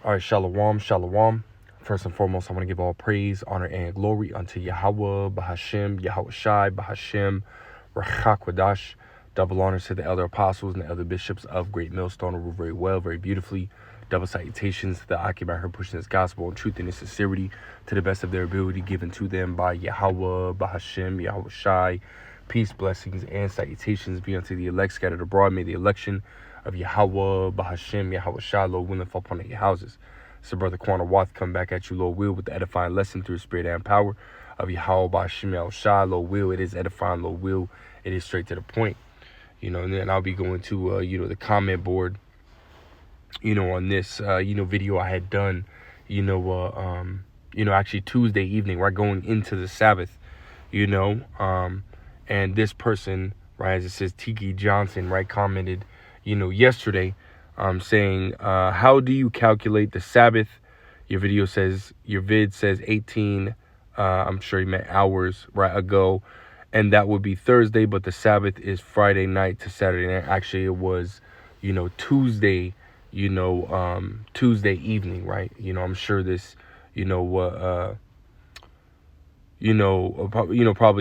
All right, shalom, shalom. First and foremost, I want to give all praise, honor, and glory unto Yahweh, Bahashem, Yahweh Shai, Bahashem, Rachakwadash. Double honors to the elder apostles and the elder bishops of Great Millstone, who rule very well, very beautifully. Double salutations to the occupant her pushing this gospel in truth and in sincerity to the best of their ability given to them by Yahweh, Bahashem, Yahweh Shai. Peace, blessings, and salutations be unto the elect scattered abroad. May the election of Yahweh, Bahashem, Yahweh Shai, Lord willing, fall upon your houses. So Brother Quana Wath come back at you, Lord will, with the edifying lesson through the spirit and power of Yahweh, Bahashem, Yahweh Shai, Lord will. It is edifying, Lord will. It is straight to the point. And then I'll be going to, the comment board, on this, video I had done, actually Tuesday evening, right, going into the Sabbath, and this person, right, as it says, Tiki Johnson, right, commented, yesterday, saying, how do you calculate the Sabbath? Your vid says 18, I'm sure he meant hours, right, ago, and that would be Thursday, but the Sabbath is Friday night to Saturday night. Actually, it was, Tuesday, Tuesday evening, right? I'm sure this, probably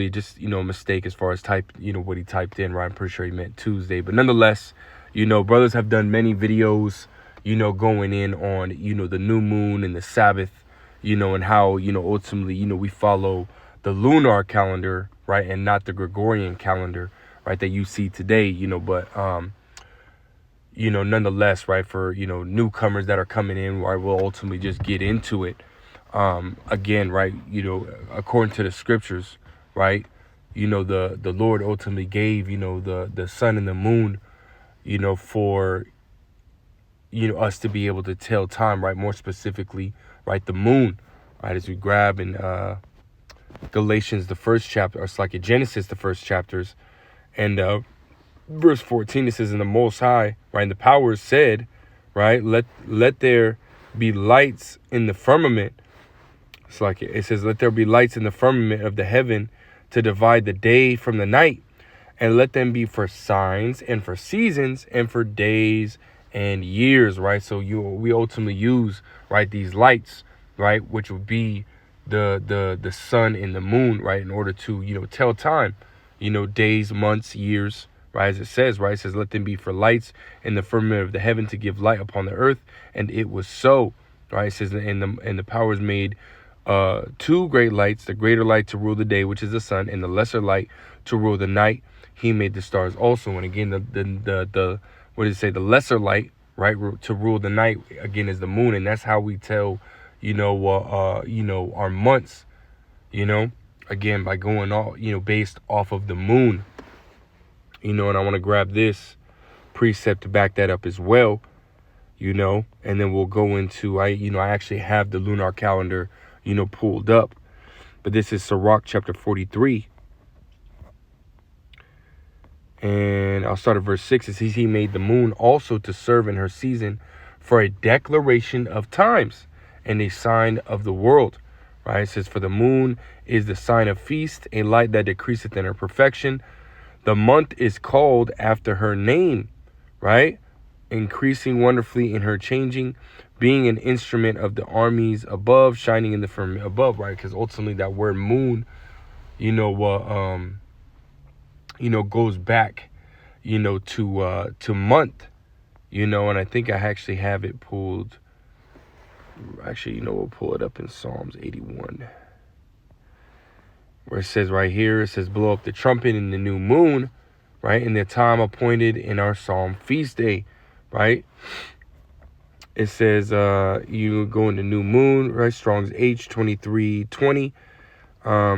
just, a mistake as far as what he typed in, right? I'm pretty sure he meant Tuesday, but nonetheless, brothers have done many videos, going in on, the new moon and the Sabbath, and how, ultimately, we follow the lunar calendar, right? And not the Gregorian calendar, right? That you see today, but, nonetheless, right, for, newcomers that are coming in, right, we'll ultimately just get into it. Again, right, according to the scriptures, right, the Lord ultimately gave, the sun and the moon, for, us to be able to tell time, right, more specifically, right, the moon, right, as we grab in Galatians, the first chapter, or it's like in Genesis, the first chapters, and verse 14, it says, in the Most High, right, and the powers said, right, let there be lights in the firmament. It's like it says, let there be lights in the firmament of the heaven to divide the day from the night, and let them be for signs and for seasons and for days and years, right? So we ultimately use, right, these lights, right, which would be the sun and the moon, right, in order to, tell time, days, months, years, right, as it says, right, it says, let them be for lights in the firmament of the heaven to give light upon the earth, and it was so, right, it says, and the powers made two great lights, the greater light to rule the day, which is the sun, and the lesser light to rule the night. He made the stars also, and again, the what does it say, the lesser light, right, to rule the night, again, is the moon, and that's how we tell, our months, again, by going all, based off of the moon, and I want to grab this precept to back that up as well, and then we'll go into, I actually have the lunar calendar, pulled up, but this is Sirach chapter 43, and I'll start at verse 6. It says, he made the moon also to serve in her season for a declaration of times and a sign of the world, right? It says, for the moon is the sign of feast, a light that decreaseth in her perfection. The month is called after her name, right? Increasing wonderfully in her changing, being an instrument of the armies above, shining in the firmament above, right? Because ultimately that word moon, goes back, to month, and I think I actually have it pulled. Actually, we'll pull it up in Psalms 81, where it says right here, it says, blow up the trumpet in the new moon, right? In the time appointed in our psalm feast day, right? It says, you go into new moon, right? Strong's H2320.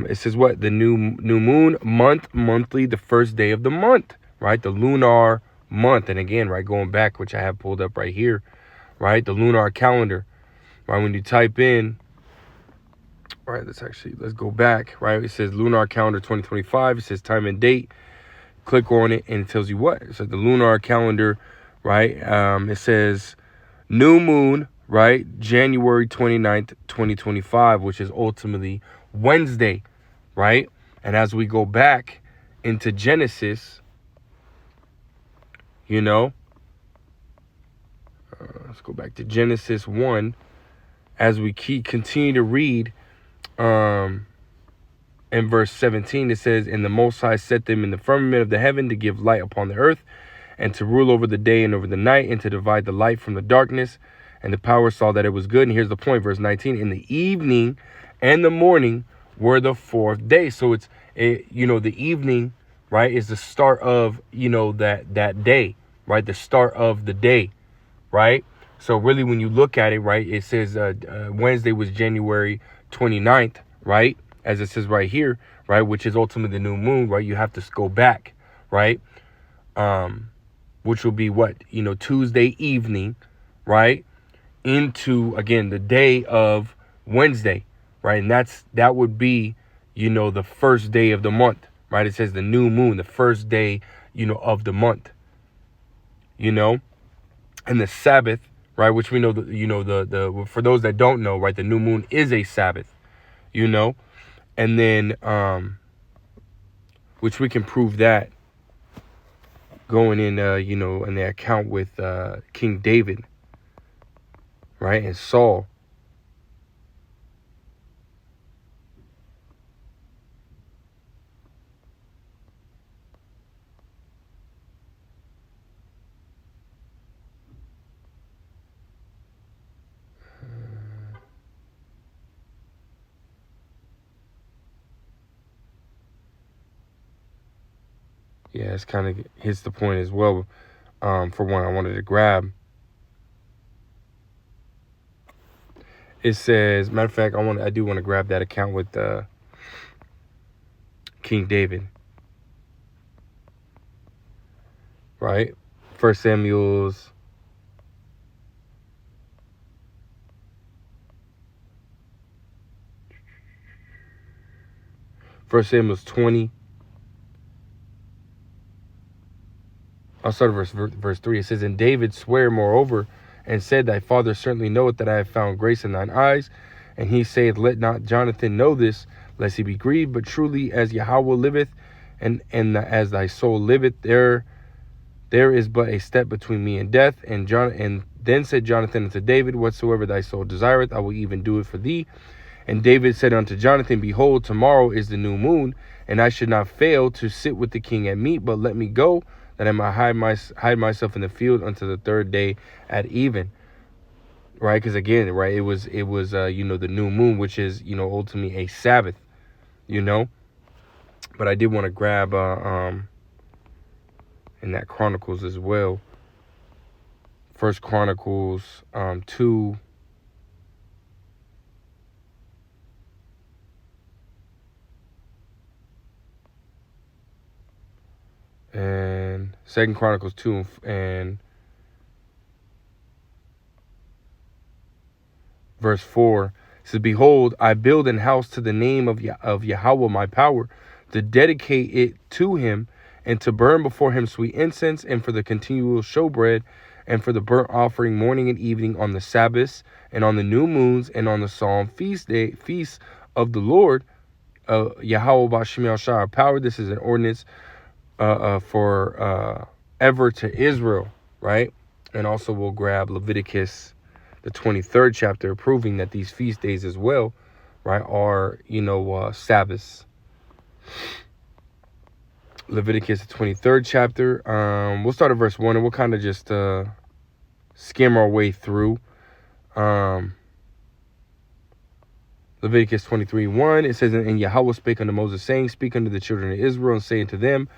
It says what? The new moon, monthly, the first day of the month, right? The lunar month. And again, right, going back, which I have pulled up right here, right? The lunar calendar, right? When you type in, all right, let's go back, right? It says lunar calendar 2025. It says time and date. Click on it and it tells you what. It says the lunar calendar, right? It says new moon, right? January 29th, 2025, which is ultimately Wednesday, right? And as we go back into Genesis, let's go back to Genesis 1. As we continue to read, in verse 17, it says, "And the Most High set them in the firmament of the heaven to give light upon the earth, and to rule over the day and over the night, and to divide the light from the darkness. And the power saw that it was good." And here's the point, verse 19, "In the evening and the morning were the fourth day." So the evening, right, is the start of, that day, right? The start of the day, right? So really, when you look at it, right, it says Wednesday was January 29th, right? As it says right here, right, which is ultimately the new moon, right? You have to go back, right? Which will be what? Tuesday evening, right? Into, again, the day of Wednesday, right? And that would be, the first day of the month, right? It says the new moon, the first day, of the month, and the Sabbath, right? Which we know that, the for those that don't know, right? The new moon is a Sabbath, and then, which we can prove that going in, in the account with King David, right? And Saul. Yeah, it's kind of hits the point as well. For one, I wanted to grab. It says, matter of fact, I do want to grab that account with King David, right? First Samuel's 20. I'll start at verse 3. It says, "And David sware moreover, and said, Thy father certainly knoweth that I have found grace in thine eyes. And he saith, Let not Jonathan know this, lest he be grieved. But truly, as Yahweh liveth, and as thy soul liveth, there is but a step between me and death. And then said Jonathan unto David, Whatsoever thy soul desireth, I will even do it for thee. And David said unto Jonathan, Behold, tomorrow is the new moon, and I should not fail to sit with the king at meat, but let me go, that I might hide myself in the field until the third day at even." Right? Because again, right, it was the new moon, which is, ultimately a Sabbath, But I did want to grab in that Chronicles as well. First Chronicles 2. And Second Chronicles 2 and verse 4 says, "Behold, I build an house to the name of Yahweh my power, to dedicate it to him, and to burn before him sweet incense, and for the continual showbread, and for the burnt offering morning and evening on the Sabbaths, and on the new moons, and on the solemn feasts of the Lord, Yahweh B'Shem Yahshua our power." This is an ordinance for ever to Israel, right? And also we'll grab Leviticus, the 23rd chapter, proving that these feast days as well, right, are, Sabbaths. Leviticus, the 23rd chapter. We'll start at verse 1, and we'll kind of just skim our way through. Leviticus 23:1, it says, "And Yahweh spake unto Moses, saying, Speak unto the children of Israel, and say unto them,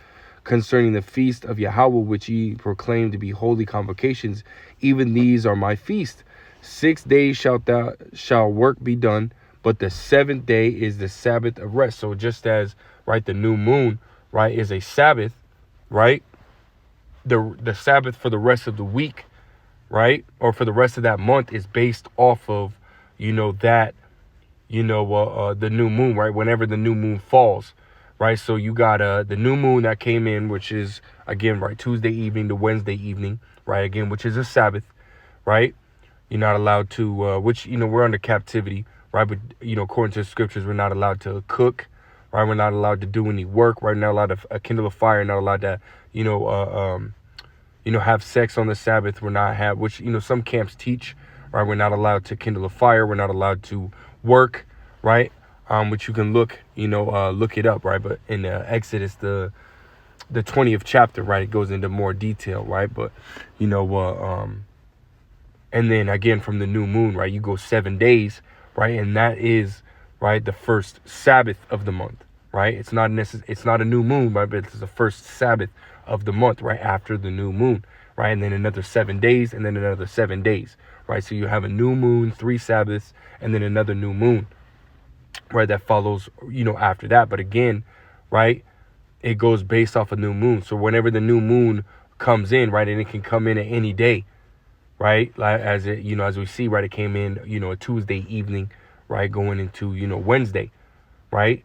concerning the feast of Yahweh, which ye proclaim to be holy convocations, even these are my feast. 6 days shall work be done, but the seventh day is the Sabbath of rest." So just as, right, the new moon, right, is a Sabbath, right? The Sabbath for the rest of the week, right, or for the rest of that month is based off of, that, the new moon, right? Whenever the new moon falls, right? So you got the new moon that came in, which is, again, right, Tuesday evening to Wednesday evening, right? Again, which is a Sabbath, right? You're not allowed to, which, we're under captivity, right? But, according to the scriptures, we're not allowed to cook, right? We're not allowed to do any work, right? We're not allowed to kindle a fire, not allowed to, have sex on the Sabbath. We're not have, which, some camps teach, right? We're not allowed to kindle a fire. We're not allowed to work, right? Which you can look it up, right? But in Exodus, the 20th chapter, right, it goes into more detail, right? But, and then again from the new moon, right, you go 7 days, right? And that is, right, the first Sabbath of the month, right? It's not a new moon, right? But it's the first Sabbath of the month, right, after the new moon, right? And then another 7 days, and then another 7 days, right? So you have a new moon, 3 Sabbaths, and then another new moon, right, that follows, after that. But again, right, it goes based off a new moon. So whenever the new moon comes in, right, and it can come in at any day, right, like as we see, right, it came in, a Tuesday evening, right, going into, Wednesday, right.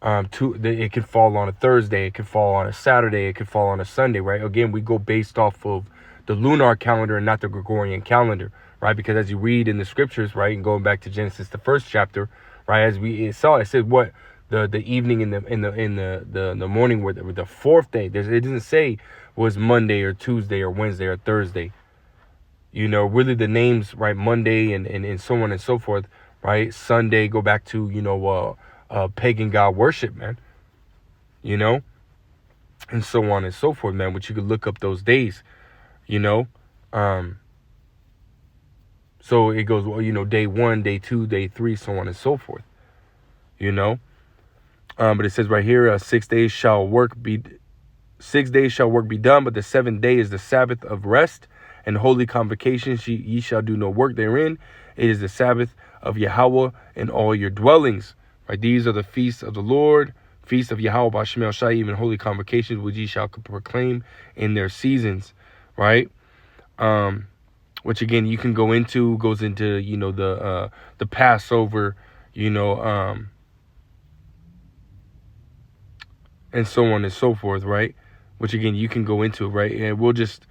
It could fall on a Thursday, it could fall on a Saturday, it could fall on a Sunday, right? Again, we go based off of the lunar calendar and not the Gregorian calendar, right? Because as you read in the scriptures, right, and going back to Genesis, the first chapter, right, as we saw, it said what the evening in the morning where the fourth day. It doesn't say was Monday or Tuesday or Wednesday or Thursday. Really the names, right? Monday and so on and so forth, right? Sunday go back to pagan god worship, man. And so on and so forth, man. Which you could look up those days, So it goes, day 1, day 2, day 3, so on and so forth. But it says right here, 6 days shall work be done, but the 7th day is the Sabbath of rest and holy convocations. Ye shall do no work therein. It is the Sabbath of Yahweh in all your dwellings. Right? These are the feasts of the Lord, feast of Yahweh Bashim El Shai, even holy convocations, which ye shall proclaim in their seasons. Right? Which again you can goes into the Passover, and so on and so forth, right? Which again you can go into, right? And we'll just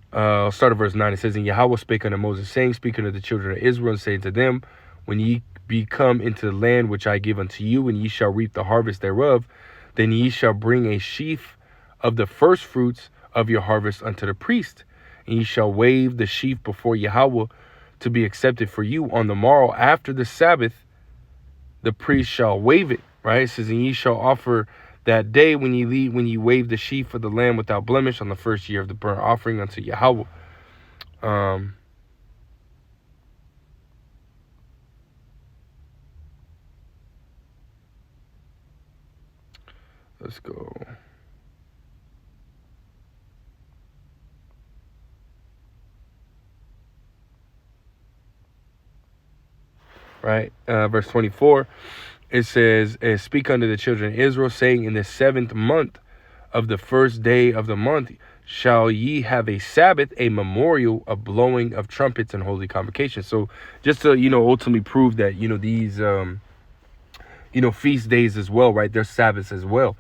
start at verse 9. It says, and Yahweh spake unto Moses, saying, speak unto the children of Israel, and saying to them, when ye be come into the land which I give unto you, and ye shall reap the harvest thereof, then ye shall bring a sheaf of the first fruits of your harvest unto the priest, and ye shall wave the sheaf before Yahweh to be accepted for you. On the morrow after the Sabbath, the priest shall wave it, right? It says, and ye shall offer that day when ye wave the sheaf of the lamb without blemish on the first year of the burnt offering unto Yahweh. Let's go. Right, verse 24. It says, speak unto the children of Israel, saying, in the 7th month of the first day of the month shall ye have a Sabbath, a memorial of blowing of trumpets and holy convocations. So just to, ultimately prove that, these, feast days as well, right? They're Sabbaths as well,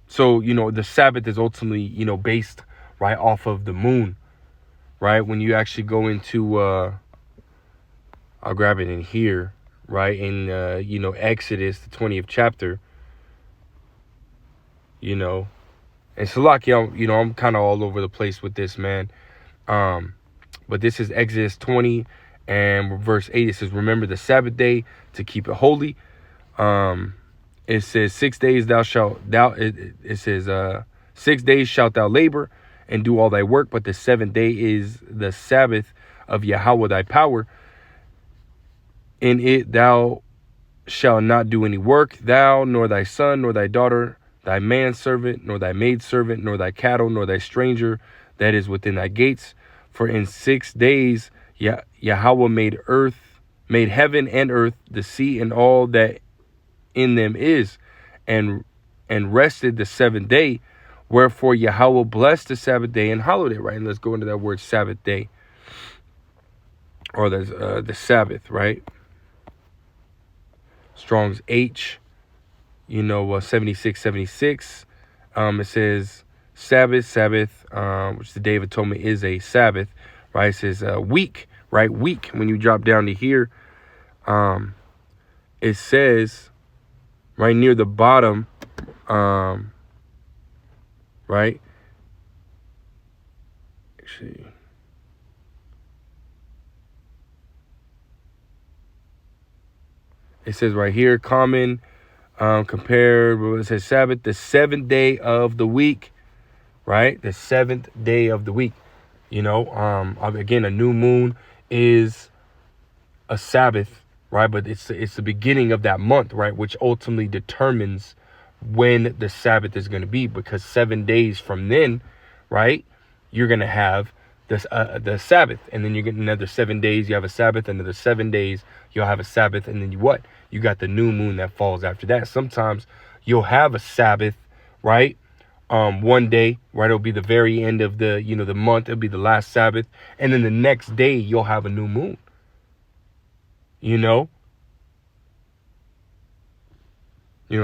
So, the Sabbath is ultimately, based, right, off of the moon, right? When you actually go into, I'll grab it in here, right? In, Exodus, the 20th chapter, and Salakia, I'm kind of all over the place with this, man. But this is Exodus 20 and verse 8. It says, remember the Sabbath day to keep it holy. It says 6 days it says 6 days shalt thou labor and do all thy work, but the 7th day is the Sabbath of Yahweh thy power. In it thou shalt not do any work, thou, nor thy son, nor thy daughter, thy manservant, nor thy maidservant, nor thy cattle, nor thy stranger that is within thy gates. For in 6 days Yahweh made heaven and earth, the sea, and all that in them is, and rested the 7th day. Wherefore Yahweh blessed the Sabbath day and hallowed it, right? And let's go into that word Sabbath day, or the Sabbath, right? Strong's H, 7676. It says Sabbath, which the Day of Atonement is a Sabbath, right? It says week, right? Week. When you drop down to here, it says right near the bottom, Right? Actually, it says right here, common, compared, it says Sabbath, the seventh day of the week, right? The seventh day of the week. Again, a new moon is a Sabbath, right? But it's the beginning of that month, right? Which ultimately determines when the Sabbath is going to be, because 7 days from then, right, you're going to have this the Sabbath, and then you get another 7 days, you have a Sabbath, another 7 days, you'll have a Sabbath, and then you got the new moon that falls after that. Sometimes you'll have a Sabbath, right? One day, right, it'll be the very end of the month, it'll be the last Sabbath, and then the next day you'll have a new moon.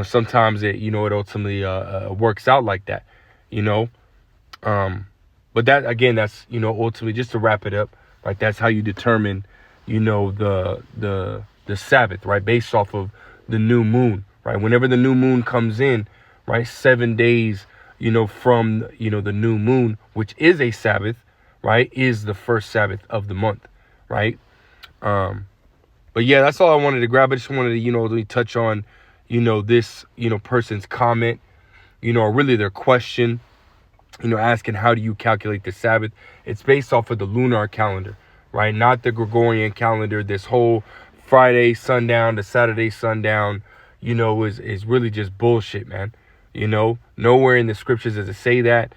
Sometimes it ultimately works out like that, you know. But that, again, that's, ultimately, just to wrap it up, right? That's how you determine, the Sabbath, right? Based off of the new moon, right? Whenever the new moon comes in, right? 7 days, from, the new moon, which is a Sabbath, right? Is the first Sabbath of the month, right? But yeah, that's all I wanted to grab. I just wanted to, really touch on, this, person's comment, or really their question, asking how do you calculate the Sabbath? It's based off of the lunar calendar, right? Not the Gregorian calendar. This whole Friday sundown to Saturday sundown, is really just bullshit, man. Nowhere in the scriptures does it say that,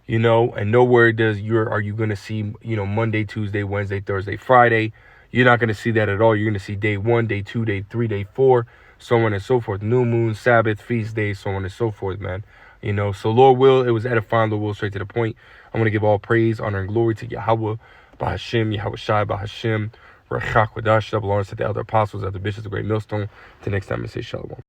and nowhere are you going to see, Monday, Tuesday, Wednesday, Thursday, Friday. You're not going to see that at all. You're going to see day 1, day 2, day 3, day 4, so on and so forth. New moon, Sabbath, feast days, so on and so forth, man. So Lord will, it was edifying. Lord will, straight to the point. I want to give all praise, honor, and glory to Yahweh, Bahashem, Yahweh Shai, Bahashem, Rachak, Wadash, double honors to the elder apostles, elder bishops, the great millstone. Till next time, I say shalom.